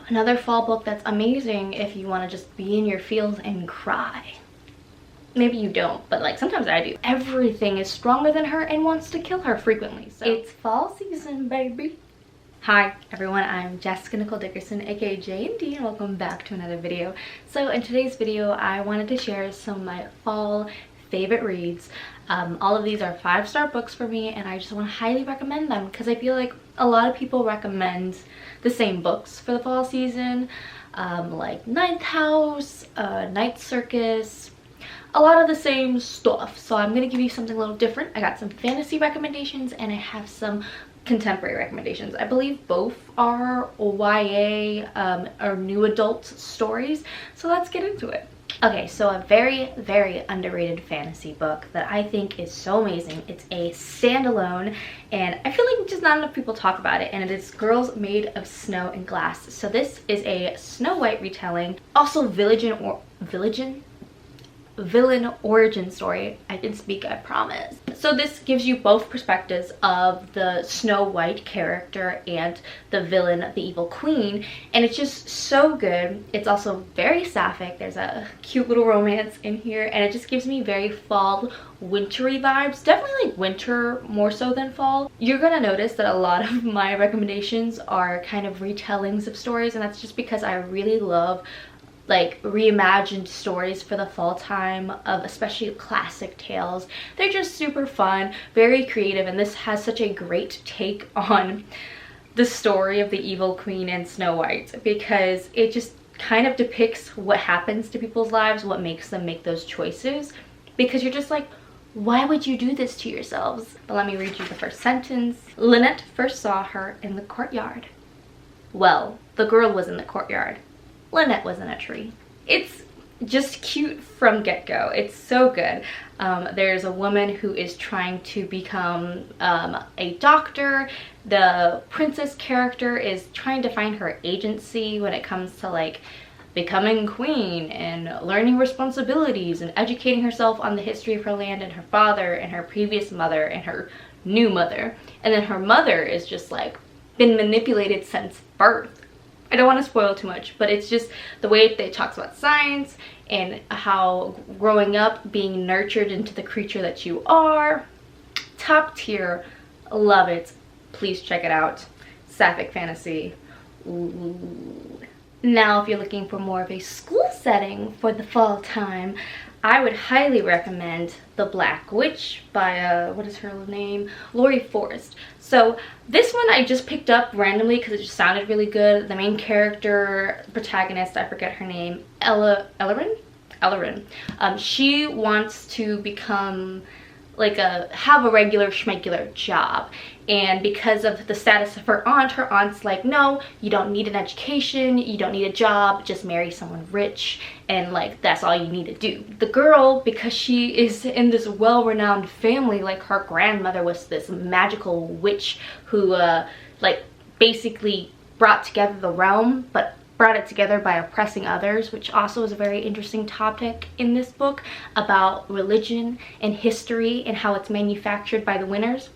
another fall book that's amazing if you want to just be in your feels and cry. Maybe you don't, but like sometimes I do. Everything is stronger than her and wants to kill her frequently. So it's fall season, baby. Hi everyone, I'm Jessica Nicole Dickerson, aka J&D, and welcome back to another video. So in today's video, I wanted to share some of my fall favorite reads. All of these are 5-star books for me, and I just want to highly recommend them because I feel like a lot of people recommend the same books for the fall season, like Ninth House, Night Circus, a lot of the same stuff. So I'm gonna give you something a little different. I got some fantasy recommendations and I have some contemporary recommendations. I believe both are YA or new adult stories. So let's get into it. Okay, so a very, very underrated fantasy book that I think is so amazing. It's a standalone, and I feel like just not enough people talk about it, and it is Girls Made of Snow and Glass. So this is a Snow White retelling, also villain origin story. I can speak, I promise. So this gives you both perspectives of the Snow White character and the villain, the evil queen, and it's just so good. It's also very sapphic. There's a cute little romance in here, and it just gives me very fall, wintry vibes. Definitely like winter more so than fall. You're gonna notice that a lot of my recommendations are kind of retellings of stories, and that's just because I really love like reimagined stories for the fall time of especially classic tales. They're just super fun, very creative, and this has such a great take on the story of the evil queen and Snow White because it just kind of depicts what happens to people's lives, what makes them make those choices, because you're just like, why would you do this to yourselves? But let me read you the first sentence. Lynette first saw her in the courtyard. Well, the girl was in the courtyard. Lynette was in a tree. It's just cute from get-go. It's so good. There's a woman who is trying to become a doctor. The princess character is trying to find her agency when it comes to like becoming queen and learning responsibilities and educating herself on the history of her land and her father and her previous mother and her new mother. And then her mother is just like been manipulated since birth. I don't want to spoil too much, but it's just the way it talks about science and how growing up being nurtured into the creature that you are. Top tier. Love it. Please check it out. Sapphic fantasy. Ooh. Now if you're looking for more of a school setting for the fall time, I would highly recommend The Black Witch by, what is her name? Laurie Forrest. So this one I just picked up randomly because it just sounded really good. The main character, protagonist, I forget her name, Ellerin. She wants to become like have a regular schmegular job, and because of the status of her aunt's like, no, you don't need an education, you don't need a job, just marry someone rich, and like that's all you need to do. The girl, because she is in this well-renowned family, like her grandmother was this magical witch who like basically brought together the realm, but brought it together by oppressing others, which also is a very interesting topic in this book about religion and history and how it's manufactured by the winners.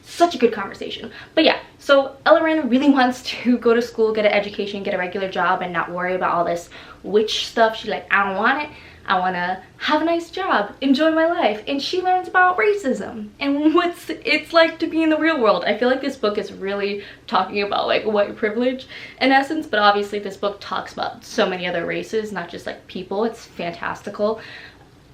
Such a good conversation. But yeah, so Ellerin really wants to go to school, get an education, get a regular job, and not worry about all this witch stuff. She's like, I don't want it. I want to have a nice job, enjoy my life. And she learns about racism and what it's like to be in the real world. I feel like this book is really talking about like white privilege in essence, but obviously this book talks about so many other races, not just like people. It's fantastical.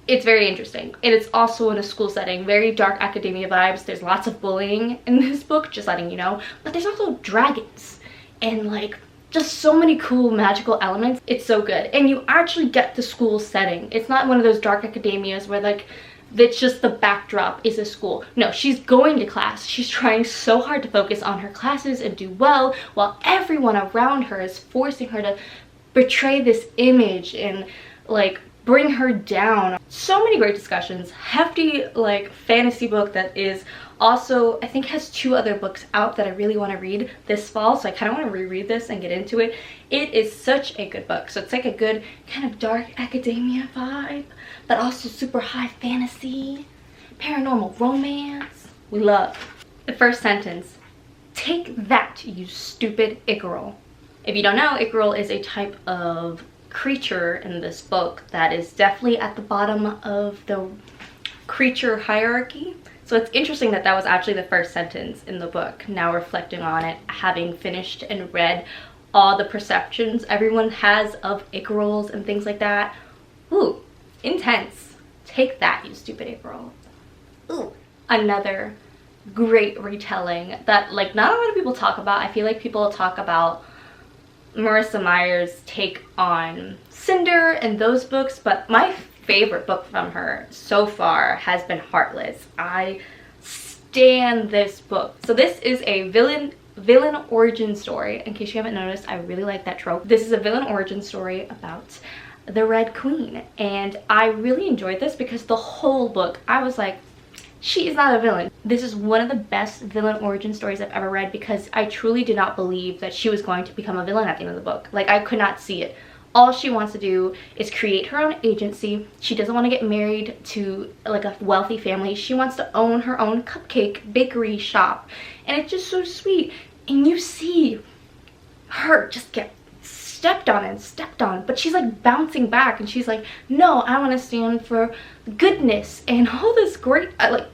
It's very interesting, and it's also in a school setting. Very dark academia vibes. There's lots of bullying in this book, just letting you know, but there's also dragons and like just so many cool magical elements. It's so good, and you actually get the school setting. It's not one of those dark academias where like that's just the backdrop is a school. No, she's going to class. She's trying so hard to focus on her classes and do well, while everyone around her is forcing her to portray this image and like bring her down. So many great discussions. Hefty like fantasy book that is also, I think, has 2 other books out that I really want to read this fall, so I kind of want to reread this and get into it. It is such a good book. So it's like a good kind of dark academia vibe, but also super high fantasy, paranormal romance. We love. The first sentence. Take that, you stupid Icarol. If you don't know, it girl is a type of creature in this book that is definitely at the bottom of the creature hierarchy. So it's interesting that that was actually the first sentence in the book. Now reflecting on it, having finished and read all the perceptions everyone has of Icarals and things like that. Ooh, intense. Take that, you stupid Icaral. Ooh, another great retelling that like not a lot of people talk about. I feel like people talk about Marissa Meyer's take on Cinder and those books, but my favorite book from her so far has been Heartless. I stan this book. So this is a villain origin story. In case you haven't noticed, I really like that trope. This is a villain origin story about the Red Queen, and I really enjoyed this because the whole book I was like, she is not a villain. This is one of the best villain origin stories I've ever read because I truly did not believe that she was going to become a villain at the end of the book. Like, I could not see it. All she wants to do is create her own agency. She doesn't want to get married to like a wealthy family. She wants to own her own cupcake bakery shop. And it's just so sweet. And you see her just get stepped on and stepped on, but she's like bouncing back and she's like, no, I want to stand for goodness and all this great, like,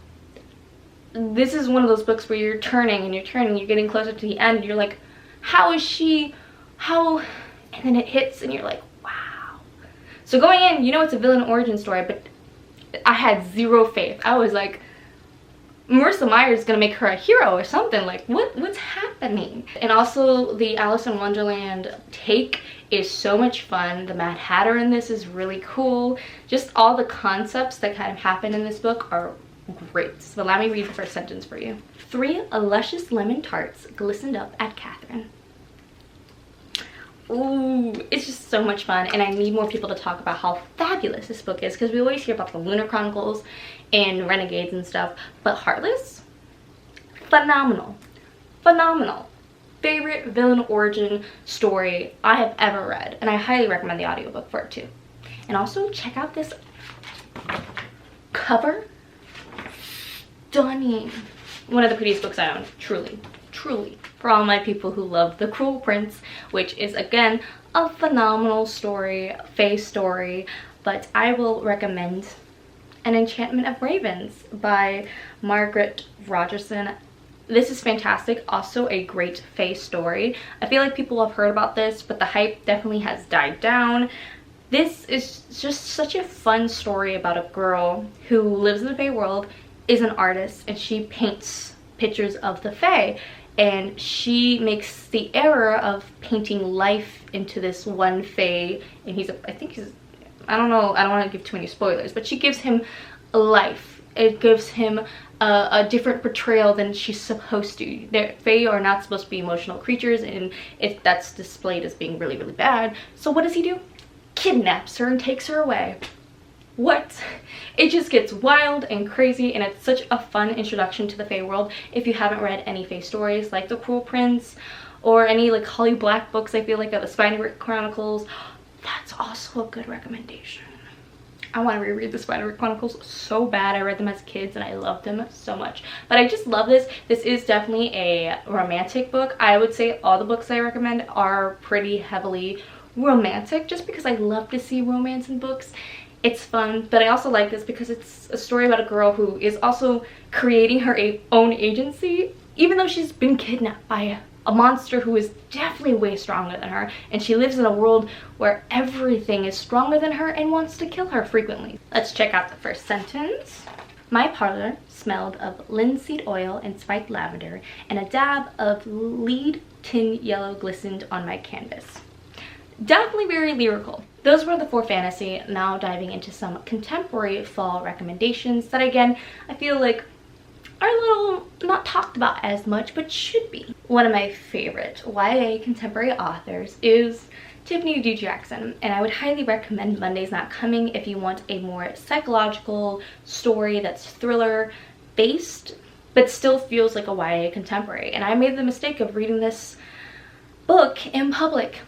this is one of those books where you're turning and you're turning, you're getting closer to the end, you're like, how is she, how, and then it hits and you're like, wow. So going in, you know it's a villain origin story, but I had zero faith. I was like, Marissa Meyer is gonna make her a hero or something. Like, what's happening? And also the Alice in Wonderland take is so much fun. The Mad Hatter in this is really cool. Just all the concepts that kind of happen in this book are great. So let me read the first sentence for you. 3 luscious lemon tarts glistened up at Catherine. Ooh, it's just so much fun, and I need more people to talk about how fabulous this book is because we always hear about the Lunar Chronicles and Renegades and stuff, but Heartless, phenomenal. Phenomenal. Favorite villain origin story I have ever read, and I highly recommend the audiobook for it too. And also check out this cover. Stunning. One of the prettiest books I own, truly. Truly. For all my people who love The Cruel Prince, which is again a phenomenal story, fae story, but I will recommend An Enchantment of Ravens by Margaret Rogerson. This is fantastic. Also a great fae story. I feel like people have heard about this, but the hype definitely has died down. This is just such a fun story about a girl who lives in the fae world, is an artist, and she paints pictures of the fae. And she makes the error of painting life into this one fae, and I don't know, I don't want to give too many spoilers, but she gives him life. It gives him a different portrayal than she's supposed to. Fae are not supposed to be emotional creatures, and that's displayed as being really, really bad. So what does he do? Kidnaps her and takes her away. What? It just gets wild and crazy, and it's such a fun introduction to the fae world. If you haven't read any fae stories like The Cruel Prince or any like Holly Black books, I feel like the Spider Chronicles, that's also a good recommendation. I want to reread the Spider Chronicles so bad. I read them as kids and I loved them so much. But I just love this. This is definitely a romantic book. I would say all the books I recommend are pretty heavily romantic just because I love to see romance in books. It's fun, but I also like this because it's a story about a girl who is also creating her own agency, even though she's been kidnapped by a monster who is definitely way stronger than her, and she lives in a world where everything is stronger than her and wants to kill her frequently. Let's check out the first sentence. My parlor smelled of linseed oil and spiked lavender, and a dab of lead tin yellow glistened on my canvas. Definitely very lyrical. Those were the 4 fantasy. Now diving into some contemporary fall recommendations that again I feel like are a little not talked about as much but should be. One of my favorite YA contemporary authors is Tiffany D. Jackson, and I would highly recommend Monday's Not Coming if you want a more psychological story that's thriller based but still feels like a YA contemporary. And I made the mistake of reading this book in public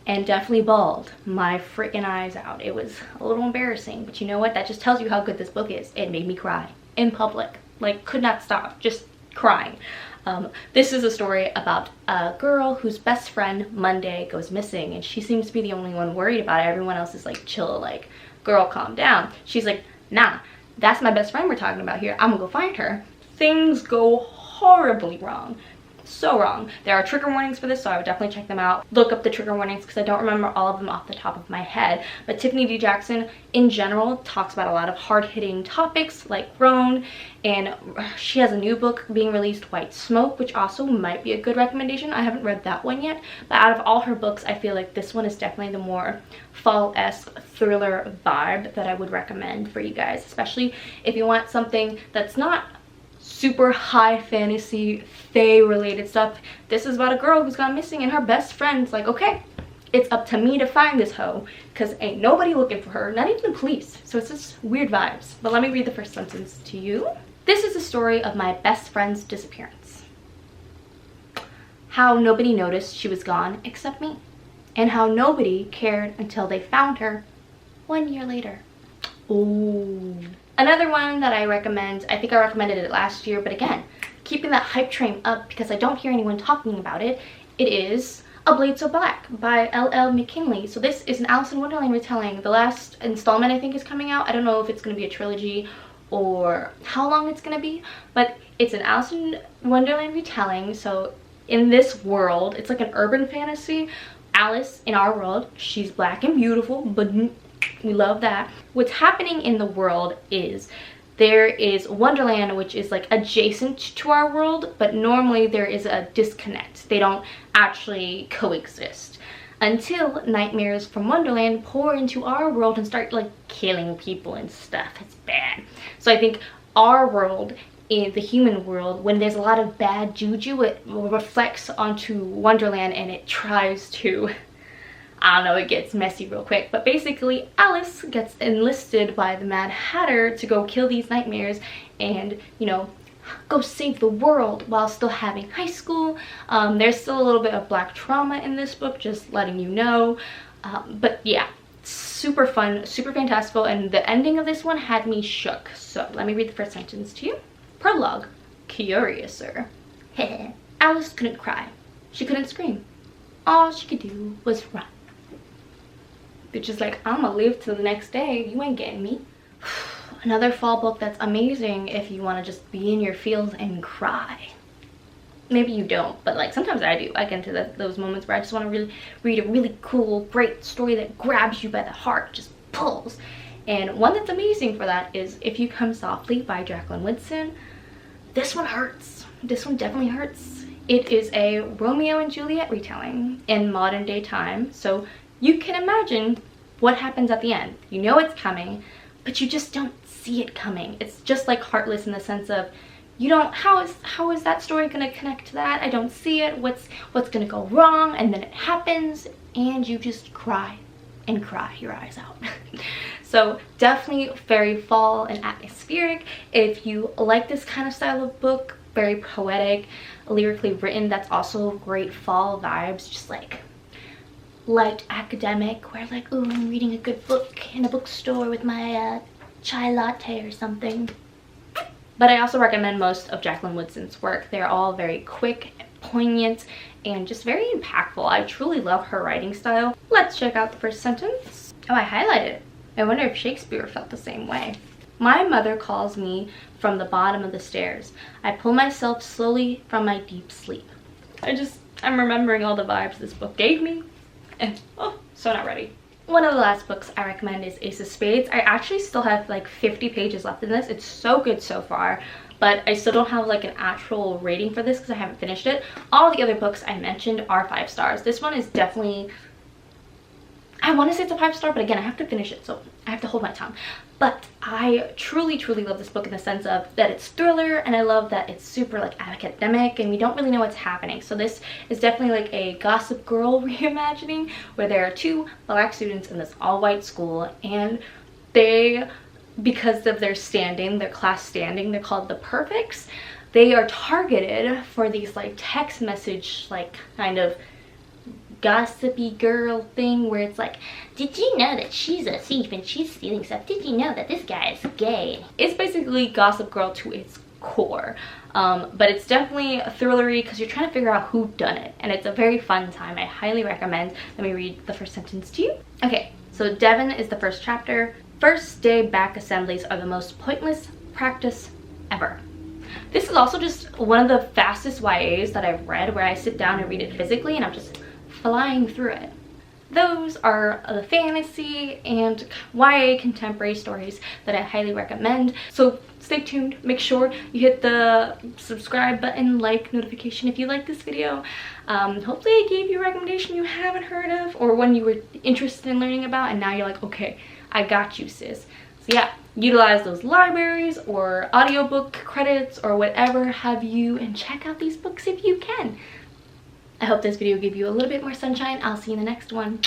and definitely bawled my freaking eyes out. It was a little embarrassing, but you know what? That just tells you how good this book is. It made me cry in public. Like, could not stop, just crying. This is a story about a girl whose best friend Monday goes missing, and she seems to be the only one worried about it. Everyone else is like, chill, like, girl, calm down. She's like, nah, that's my best friend we're talking about here. I'm gonna go find her. Things go horribly wrong. So wrong. There are trigger warnings for this, so I would definitely check them out. Look up the trigger warnings because I don't remember all of them off the top of my head. But Tiffany D. Jackson in general talks about a lot of hard-hitting topics like grown, and she has a new book being released, White Smoke, which also might be a good recommendation. I haven't read that one yet, but out of all her books, I feel like this one is definitely the more fall-esque thriller vibe that I would recommend for you guys, especially if you want something that's not super high fantasy fae related stuff. This is about a girl who's gone missing and her best friend's like, okay, it's up to me to find this hoe because ain't nobody looking for her, not even the police. So it's just weird vibes. But let me read the first sentence to you. This is a story of my best friend's disappearance. How nobody noticed she was gone except me, and how nobody cared until they found her 1 year later. Ooh. Another one that I recommend, I think I recommended it last year, but again, keeping that hype train up because I don't hear anyone talking about it, it is A Blade So Black by L.L. McKinley. So this is an Alice in Wonderland retelling. The last installment I think is coming out. I don't know if it's going to be a trilogy or how long it's going to be, but it's an Alice in Wonderland retelling. So in this world, it's like an urban fantasy. Alice in our world, she's black and beautiful, but we love that. What's happening in the world is there is Wonderland, which is like adjacent to our world, but normally there is a disconnect. They don't actually coexist until nightmares from Wonderland pour into our world and start like killing people and stuff. It's bad. So I think our world, in the human world, when there's a lot of bad juju, it reflects onto Wonderland and it tries to, I don't know, it gets messy real quick. But basically, Alice gets enlisted by the Mad Hatter to go kill these nightmares and, you know, go save the world while still having high school. There's still a little bit of black trauma in this book, just letting you know. But yeah, super fun, super fantastical, and the ending of this one had me shook. So let me read the first sentence to you. Prologue. Curiouser. Alice couldn't cry. She couldn't scream. All she could do was run. Bitch is like, I'ma live till the next day. You ain't getting me. Another fall book that's amazing if you want to just be in your feels and cry. Maybe you don't, but like sometimes I do. I get into those moments where I just want to really read a really cool, great story that grabs you by the heart, just pulls. And one that's amazing for that is If You Come Softly by Jacqueline Woodson. This one hurts. This one definitely hurts. It is a Romeo and Juliet retelling in modern day time. So you can imagine what happens at the end. You know it's coming, but you just don't see it coming. It's just like Heartless in the sense of, you don't, how is that story going to connect to that? I don't see it. What's going to go wrong? And then it happens and you just cry and cry your eyes out. So definitely very fall and atmospheric. If you like this kind of style of book, very poetic, lyrically written, that's also great fall vibes, just like light academic, where like, oh, I'm reading a good book in a bookstore with my chai latte or something. But I also recommend most of Jacqueline Woodson's work. They're all very quick, poignant, and just very impactful. I truly love her writing style. Let's check out the first sentence. Oh, I highlighted it. I wonder if Shakespeare felt the same way. My mother calls me from the bottom of the stairs. I pull myself slowly from my deep sleep. I'm remembering all the vibes this book gave me. And oh, so not ready. One of the last books I recommend is Ace of Spades. I actually still have like 50 pages left in this. It's so good so far, but I still don't have like an actual rating for this because I haven't finished it. All the other books I mentioned are 5 stars. This one is definitely, I want to say it's a 5-star, but again, I have to finish it, so I have to hold my tongue. But I truly, truly love this book in the sense of that it's thriller, and I love that it's super like academic and we don't really know what's happening. So this is definitely like a Gossip Girl reimagining, where there are 2 black students in this all-white school, and they, because of their standing, their class standing, they're called the Perfects. They are targeted for these like text message, like kind of gossipy girl thing where it's like, did you know that she's a thief and she's stealing stuff? Did you know that this guy is gay? It's basically Gossip Girl to its core. But it's definitely a thrillery because you're trying to figure out who done it, and it's a very fun time. I highly recommend. Let me read the first sentence to you. Okay, so Devon is the first chapter. First day back assemblies are the most pointless practice ever. This is also just one of the fastest YAs that I've read, where I sit down and read it physically and I'm just flying through it. Those are the fantasy and YA contemporary stories that I highly recommend. So stay tuned. Make sure you hit the subscribe button, like, notification if you like this video. Hopefully I gave you a recommendation you haven't heard of, or one you were interested in learning about and now you're like, okay, I got you, sis. So yeah, utilize those libraries or audiobook credits or whatever have you, and check out these books if you can. I hope this video gave you a little bit more sunshine. I'll see you in the next one.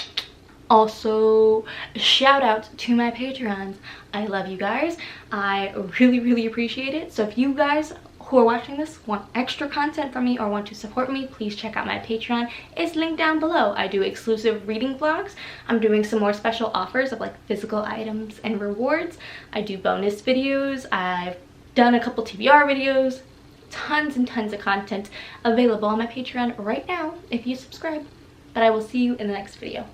Also, shout out to my Patreons. I love you guys. I really appreciate it. So if you guys who are watching this want extra content from me or want to support me, please check out my Patreon. It's linked down below. I do exclusive reading vlogs. I'm doing some more special offers of like physical items and rewards. I do bonus videos. I've done a couple TBR videos. Tons and tons of content available on my Patreon right now if you subscribe. But I will see you in the next video.